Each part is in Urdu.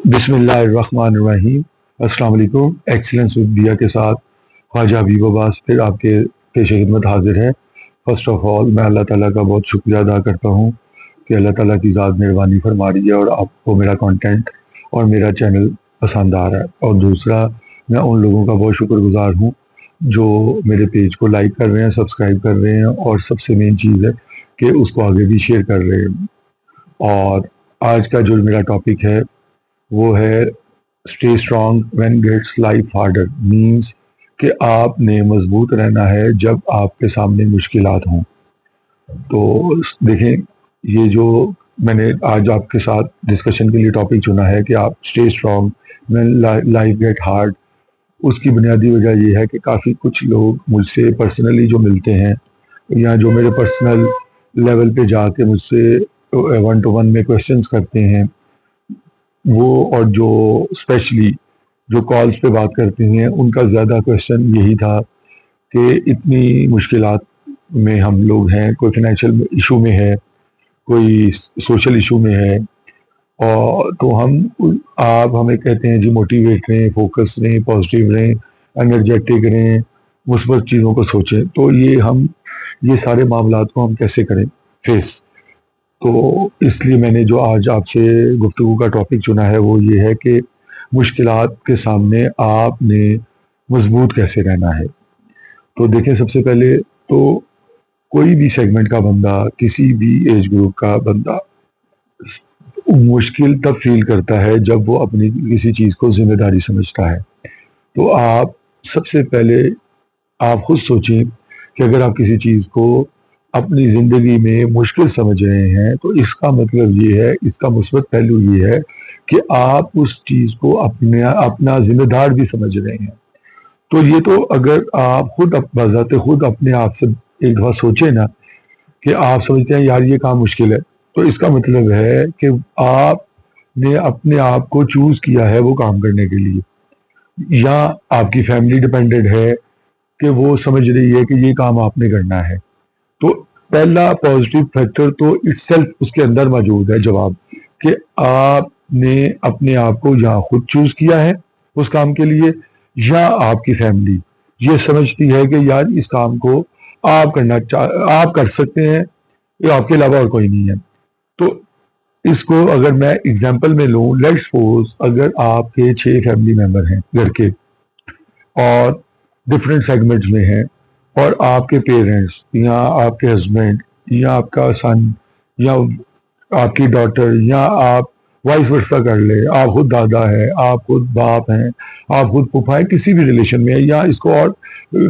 بسم اللہ الرحمن الرحیم۔ السلام علیکم۔ ایکسلنس ود دیا کے ساتھ خواجہ حبیب عباس پھر آپ کے پیش خدمت حاضر ہے۔ فرسٹ آف آل میں اللہ تعالیٰ کا بہت شکریہ ادا کرتا ہوں کہ اللہ تعالیٰ کی ذات مہربانی فرما رہی ہے اور آپ کو میرا کانٹینٹ اور میرا چینل پسند آ رہا ہے۔ اور دوسرا، میں ان لوگوں کا بہت شکر گزار ہوں جو میرے پیج کو لائک کر رہے ہیں، سبسکرائب کر رہے ہیں، اور سب سے مین چیز ہے کہ اس کو آگے بھی شیئر کر رہے ہیں۔ اور آج کا جو میرا ٹاپک ہے وہ ہے stay strong when gets life harder, means کہ آپ نے مضبوط رہنا ہے جب آپ کے سامنے مشکلات ہوں۔ تو دیکھیں، یہ جو میں نے آج آپ کے ساتھ ڈسکشن کے لیے ٹاپک چنا ہے کہ آپ stay strong when life get hard, اس کی بنیادی وجہ یہ ہے کہ کافی کچھ لوگ مجھ سے پرسنلی جو ملتے ہیں یا جو میرے پرسنل لیول پہ جا کے مجھ سے 1-to-1 میں کویشچنس کرتے ہیں، وہ اور جو اسپیشلی جو کالز پہ بات کرتے ہیں، ان کا زیادہ کویشچن یہی تھا کہ اتنی مشکلات میں ہم لوگ ہیں، کوئی فائنینشیل ایشو میں ہے، کوئی سوشل ایشو میں ہے، اور تو آپ ہمیں کہتے ہیں جی موٹیویٹ رہیں، فوکس رہیں، پازیٹیو رہیں، انرجیٹک رہیں، مثبت چیزوں کو سوچیں۔ تو یہ سارے معاملات کو ہم کیسے کریں فیس؟ تو اس لیے میں نے جو آج آپ سے گفتگو کا ٹاپک چنا ہے وہ یہ ہے کہ مشکلات کے سامنے آپ نے مضبوط کیسے رہنا ہے۔ تو دیکھیں، سب سے پہلے تو کوئی بھی سیگمنٹ کا بندہ، کسی بھی ایج گروپ کا بندہ مشکل تب فیل کرتا ہے جب وہ اپنی کسی چیز کو ذمہ داری سمجھتا ہے۔ تو آپ سب سے پہلے آپ خود سوچیں کہ اگر آپ کسی چیز کو اپنی زندگی میں مشکل سمجھ رہے ہیں تو اس کا مطلب یہ ہے، اس کا مثبت پہلو یہ ہے کہ آپ اس چیز کو اپنا ذمہ دار بھی سمجھ رہے ہیں۔ تو یہ تو اگر آپ خود بذات خود اپنے آپ سے ایک دفعہ سوچیں نا کہ آپ سمجھتے ہیں یار یہ کام مشکل ہے، تو اس کا مطلب ہے کہ آپ نے اپنے آپ کو چوز کیا ہے وہ کام کرنے کے لیے، یا آپ کی فیملی ڈپینڈنٹ ہے کہ وہ سمجھ رہی ہے کہ یہ کام آپ نے کرنا ہے۔ تو پہلا پازیٹیو فیکٹر تو اٹ سیلف اس کے اندر موجود ہے، جواب کہ آپ نے اپنے آپ کو یا خود چوز کیا ہے اس کام کے لیے، یا آپ کی فیملی یہ سمجھتی ہے کہ یار اس کام کو آپ کر سکتے ہیں، یہ آپ کے علاوہ اور کوئی نہیں ہے۔ تو اس کو اگر میں اگزامپل میں لوں، لیٹس سپوز اگر آپ کے 6 فیملی ممبر ہیں گھر کے اور ڈفرینٹ سیگمنٹس میں ہیں، اور آپ کے پیرنٹس یا آپ کے ہسبینڈ یا آپ کا سن یا آپ کی ڈاٹر یا آپ وائس ورثہ کر لے، آپ خود دادا ہے، آپ خود باپ ہیں، آپ خود پھوپھا ہیں، کسی بھی ریلیشن میں، یا اس کو اور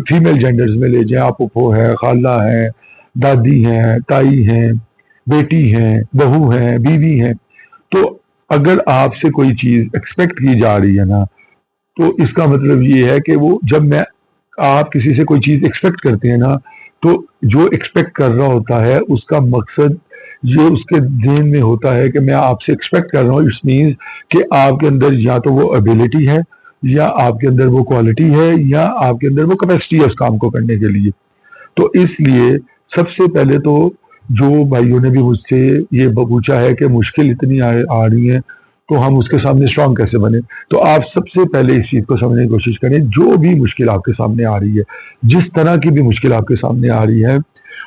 فیمیل جینڈرز میں لے جائیں، آپ پھوپھو ہے، خالہ ہیں، دادی ہیں، تائی ہیں، بیٹی ہیں، بہو ہیں، بیوی ہیں۔ تو اگر آپ سے کوئی چیز ایکسپیکٹ کی جا رہی ہے نا، تو اس کا مطلب یہ ہے کہ وہ جب آپ کسی سے کوئی چیز ایکسپیکٹ کرتے ہیں نا، تو جو ایکسپیکٹ کر رہا ہوتا ہے اس کا مقصد یہ اس کے ذہن میں ہوتا ہے کہ میں آپ سے ایکسپیکٹ کر رہا ہوں، اٹس مینز کہ آپ کے اندر یا تو وہ ایبلٹی ہے، یا آپ کے اندر وہ کوالٹی ہے، یا آپ کے اندر وہ کیپیسٹی ہے اس کام کو کرنے کے لیے۔ تو اس لیے سب سے پہلے تو جو بھائیوں نے بھی مجھ سے یہ پوچھا ہے کہ مشکل اتنی آ رہی ہیں تو ہم اس کے سامنے اسٹرانگ کیسے بنے، تو آپ سب سے پہلے اس چیز کو سمجھنے کی کوشش کریں، جو بھی مشکل آپ کے سامنے آ رہی ہے، جس طرح کی بھی مشکل آپ کے سامنے آ رہی ہے،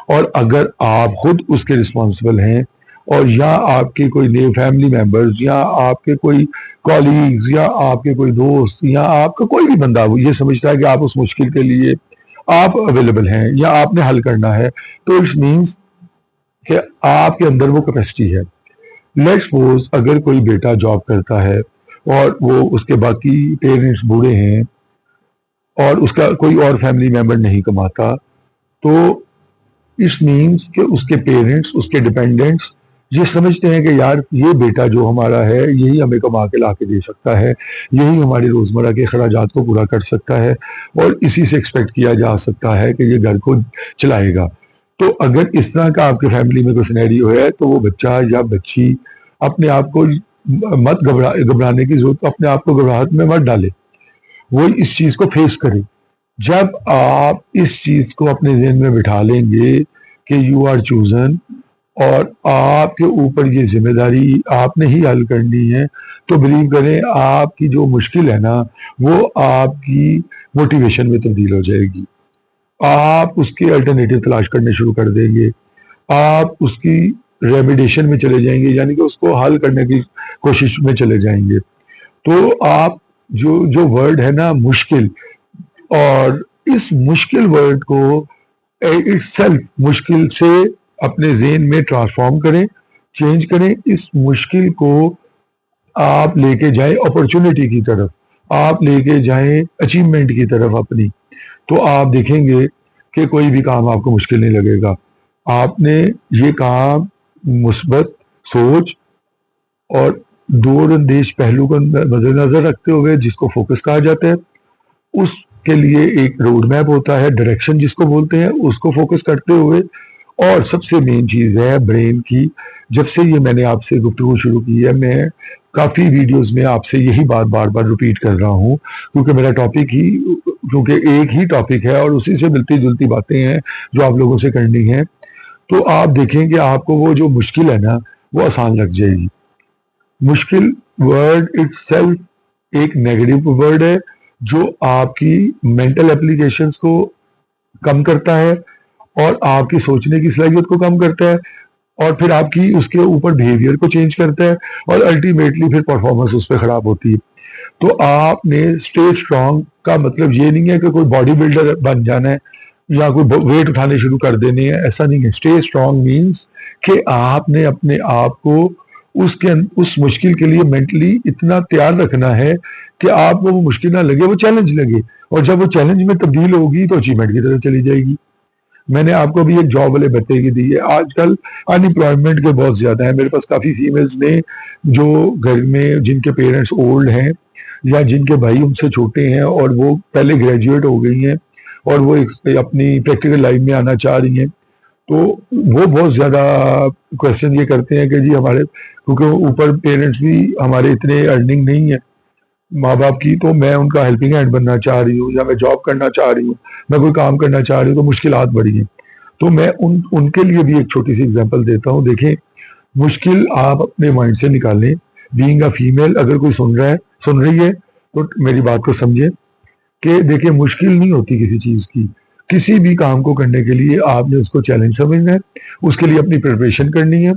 اور اگر آپ خود اس کے رسپانسبل ہیں، اور یا آپ کے کوئی نئے فیملی ممبرز یا آپ کے کوئی کالیگز یا آپ کے کوئی دوست یا آپ کا کوئی بھی بندہ یہ سمجھتا ہے کہ آپ اس مشکل کے لیے آپ اویلیبل ہیں یا آپ نے حل کرنا ہے، تو اٹ مینس کہ آپ کے اندر وہ کیپیسٹی ہے۔ لیٹس سپوز اگر کوئی بیٹا جاب کرتا ہے اور وہ اس کے باقی پیرنٹس بوڑھے ہیں اور اس کا کوئی اور فیملی ممبر نہیں کماتا، تو اس مینس کہ اس کے پیرنٹس، اس کے ڈپینڈنٹس یہ سمجھتے ہیں کہ یار یہ بیٹا جو ہمارا ہے یہی ہمیں کما کے لا کے دے سکتا ہے، یہی ہماری روزمرہ کے اخراجات کو پورا کر سکتا ہے، اور اسی سے ایکسپیکٹ کیا جا سکتا ہے کہ یہ گھر کو چلائے گا۔ تو اگر اس طرح کا آپ کے فیملی میں کوئی سینیریو ہے تو وہ بچہ یا بچی اپنے آپ کو مت گھبرانے کی ضرورت، اپنے آپ کو گھبراہٹ میں مت ڈالے، وہ اس چیز کو فیس کرے۔ جب آپ اس چیز کو اپنے ذہن میں بٹھا لیں گے کہ یو آر چوزن، اور آپ کے اوپر یہ ذمہ داری آپ نے ہی حل کرنی ہے، تو بلیو کریں آپ کی جو مشکل ہے نا وہ آپ کی موٹیویشن میں تبدیل ہو جائے گی. آپ اس کی الٹرنیٹو تلاش کرنے شروع کر دیں گے، آپ اس کی ریمیڈیشن میں چلے جائیں گے، یعنی کہ اس کو حل کرنے کی کوشش میں چلے جائیں گے. تو آپ جو ورڈ ہے نا مشکل، اور اس مشکل ورڈ کو اٹ سیلف مشکل سے اپنے ذہن میں ٹرانسفارم کریں، چینج کریں. اس مشکل کو آپ لے کے جائیں اپرچونٹی کی طرف، آپ لے کے جائیں اچیومنٹ کی طرف اپنی. تو آپ دیکھیں گے کہ کوئی بھی کام آپ کو مشکل نہیں لگے گا. آپ نے یہ کام مثبت سوچ اور دور اندیش پہلو کو مد نظر رکھتے ہوئے، جس کو فوکس کہا جاتا ہے، اس کے لیے ایک روڈ میپ ہوتا ہے، ڈائریکشن جس کو بولتے ہیں، اس کو فوکس کرتے ہوئے. اور سب سے مین چیز ہے برین کی. جب سے یہ میں نے آپ سے گفتگو شروع کی ہے، میں کافی ویڈیوز میں آپ سے یہی بات بار بار ریپیٹ کر رہا ہوں، کیونکہ میرا ٹاپک ہی کیونکہ ایک ہی ٹاپک ہے اور اسی سے ملتی جلتی باتیں ہیں جو آپ لوگوں سے کرنی ہیں. تو آپ دیکھیں کہ آپ کو وہ جو مشکل ہے نا وہ آسان لگ جائے گی. مشکل ورڈ اٹ سیلف ایک نیگیٹو ورڈ ہے جو آپ کی مینٹل اپلیکیشنز کو کم کرتا ہے اور آپ کی سوچنے کی صلاحیت کو کم کرتا ہے، اور پھر آپ کی اس کے اوپر بیہیویئر کو چینج کرتا ہے، اور الٹیمیٹلی پھر پرفارمنس اس پہ خراب ہوتی ہے. تو آپ نے اسٹے اسٹرانگ کا مطلب یہ نہیں ہے کہ کوئی باڈی بلڈر بن جانا ہے یا کوئی ویٹ اٹھانے شروع کر دینے ہیں، ایسا نہیں ہے. اسٹے اسٹرانگ مینس کہ آپ نے اپنے آپ کو اس مشکل کے لیے مینٹلی اتنا تیار رکھنا ہے کہ آپ کو وہ مشکل نہ لگے، وہ چیلنج لگے، اور جب وہ چیلنج میں تبدیل ہوگی تو اچیومنٹ کی طرف چلی جائے گی. میں نے آپ کو بھی ایک جاب والے بتے کی دی ہے. آج کل ان امپلائمنٹ کے بہت زیادہ ہیں. میرے پاس کافی فیمیلز نے جو گھر میں جن کے پیرنٹس اولڈ ہیں یا جن کے بھائی ان سے چھوٹے ہیں اور وہ پہلے گریجویٹ ہو گئی ہیں اور وہ اپنی پریکٹیکل لائف میں آنا چاہ رہی ہیں، تو وہ بہت زیادہ کوشچن یہ کرتے ہیں کہ جی ہمارے کیونکہ اوپر پیرنٹس بھی ہمارے اتنے ارننگ نہیں ہے ماں باپ کی، تو میں ان کا ہیلپنگ ہینڈ بننا چاہ رہی ہوں، یا میں جاب کرنا چاہ رہی ہوں، میں کوئی کام کرنا چاہ رہی ہوں، تو مشکلات بڑی ہیں. تو میں ان کے لیے بھی ایک چھوٹی سی اگزامپل دیتا ہوں. دیکھیں، مشکل آپ اپنے مائنڈ سے نکالیں. بینگ اے فیمیل، اگر کوئی سن رہی ہے تو میری بات کو سمجھیں کہ دیکھیں مشکل نہیں ہوتی کسی چیز کی. کسی بھی کام کو کرنے کے لیے آپ نے اس کو چیلنج سمجھنا ہے، اس کے لیے اپنی پریپریشن کرنی ہے.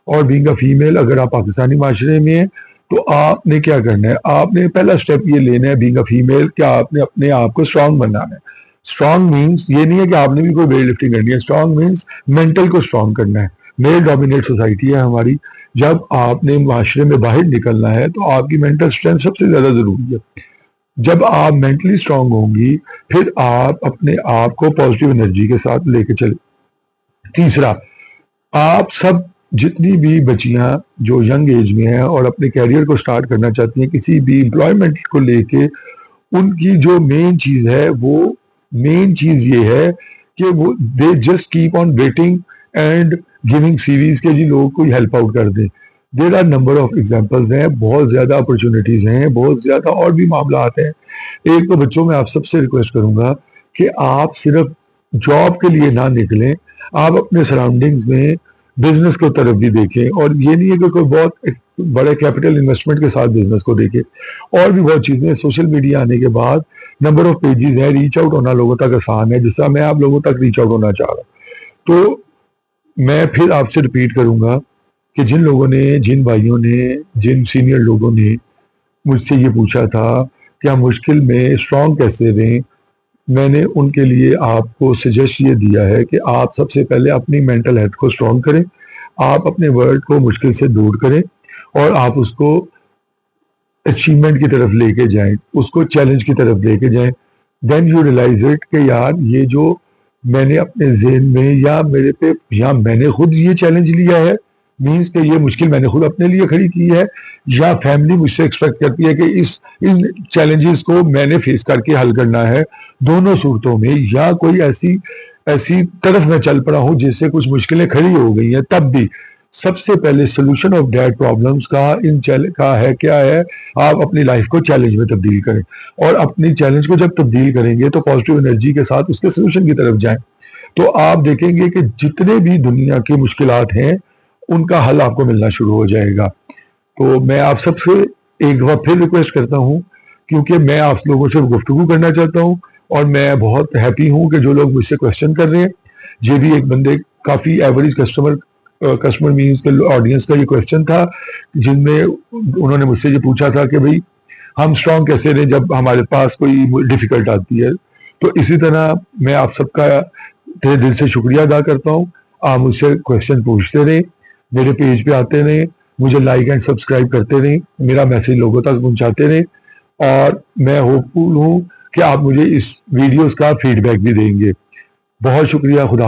اور بینگ اے فیمیل اگر آپ پاکستانی معاشرے میں ہیں تو آپ نے کیا کرنا ہے، آپ نے پہلا سٹیپ یہ لینا ہے بینگ اے فیمیل کہ آپ نے اپنے آپ کو اسٹرانگ بنانا ہے. اسٹرانگ مینس یہ نہیں ہے کہ آپ نے بھی کوئی ویٹ لفٹنگ کرنی ہے. اسٹرانگ مینس مینٹل کو اسٹرانگ کرنا ہے. میل ڈومینیٹ سوسائٹی ہے ہماری. جب آپ نے معاشرے میں باہر نکلنا ہے تو آپ کی مینٹل اسٹرینتھ سب سے زیادہ ضروری ہے. جب آپ مینٹلی اسٹرانگ ہوں گی پھر آپ اپنے آپ کو پازیٹیو انرجی کے ساتھ لے کے چلے. تیسرا، آپ سب جتنی بھی بچیاں جو ینگ ایج میں ہیں اور اپنے کیریئر کو سٹارٹ کرنا چاہتی ہیں کسی بھی امپلائمنٹ کو لے کے، ان کی جو مین چیز ہے وہ مین چیز یہ ہے کہ وہ they just keep on waiting and giving series کے جی لوگ کوئی ہیلپ آؤٹ کر دیں. There are number of examples ہیں، بہت زیادہ اپرچونیٹیز ہیں، بہت زیادہ اور بھی معاملات ہیں. ایک تو بچوں میں آپ سب سے ریکویسٹ کروں گا کہ آپ صرف جاب کے لیے نہ نکلیں، آپ اپنے سراؤنڈنگز میں بزنس کو طرف بھی دیکھیں. اور یہ نہیں ہے کہ کوئی بہت بڑے کیپٹل انویسٹمنٹ کے ساتھ بزنس کو دیکھیں. اور بھی بہت چیزیں، سوشل میڈیا آنے کے بعد نمبر آف پیجز ہیں، ریچ آؤٹ ہونا لوگوں تک آسان ہے، جس طرح میں آپ لوگوں تک ریچ آؤٹ ہونا چاہ رہا ہوں. تو میں پھر آپ سے ریپیٹ کروں گا کہ جن لوگوں نے، جن بھائیوں نے، جن سینئر لوگوں نے مجھ سے یہ پوچھا تھا کہ ہم مشکل میں اسٹرانگ کیسے رہیں، میں نے ان کے لیے آپ کو سجیسٹ یہ دیا ہے کہ آپ سب سے پہلے اپنی مینٹل ہیلتھ کو اسٹرانگ کریں. آپ اپنے ورڈ کو مشکل سے دور کریں اور آپ اس کو اچیومنٹ کی طرف لے کے جائیں، اس کو چیلنج کی طرف لے کے جائیں. دین یو ریلائز اٹ کہ یار یہ جو میں نے اپنے ذہن میں یا میرے پہ یا میں نے خود یہ چیلنج لیا ہے، مینس کہ یہ مشکل میں نے خود اپنے لیے کھڑی کی ہے، یا فیملی مجھ سے ایکسپیکٹ کرتی ہے کہ ان چیلنجز کو میں نے فیس کر کے حل کرنا ہے. دونوں صورتوں میں یا کوئی ایسی طرف میں چل پڑا ہوں جس سے کچھ مشکلیں کھڑی ہو گئی ہیں، تب بھی سب سے پہلے سولوشن آف دیٹ پرابلمس کا ہے کیا ہے، آپ اپنی لائف کو چیلنج میں تبدیل کریں. اور اپنی چیلنج کو جب تبدیل کریں گے تو پازیٹیو انرجی کے ساتھ اس کے سولوشن کی طرف جائیں. تو آپ دیکھیں گے کہ جتنے بھی دنیا کی مشکلات ہیں ان کا حل آپ کو ملنا شروع ہو جائے گا. تو میں آپ سب سے ایک دفعہ پھر ریکویسٹ کرتا ہوں، کیونکہ میں آپ لوگوں سے گفتگو کرنا چاہتا ہوں، اور میں بہت ہیپی ہوں کہ جو لوگ مجھ سے کوشچن کر رہے ہیں، یہ بھی ایک بندے کافی ایوریج کسٹمر مینس کے آڈینس کا یہ کوشچن تھا، جن میں انہوں نے مجھ سے یہ پوچھا تھا کہ بھئی ہم اسٹرانگ کیسے رہیں جب ہمارے پاس کوئی ڈیفیکلٹ آتی ہے. تو اسی طرح میں آپ سب کا تہہ دل سے شکریہ ادا کرتا ہوں. آپ مجھ سے کوشچن پوچھتے رہیں، میرے پیج پہ آتے رہیں، مجھے لائک اینڈ سبسکرائب کرتے رہیں، میرا میسج لوگوں تک پہنچاتے رہیں، اور میں ہوپ فل ہوں کہ آپ مجھے اس ویڈیوز کا فیڈ بیک بھی دیں گے. بہت شکریہ. خدا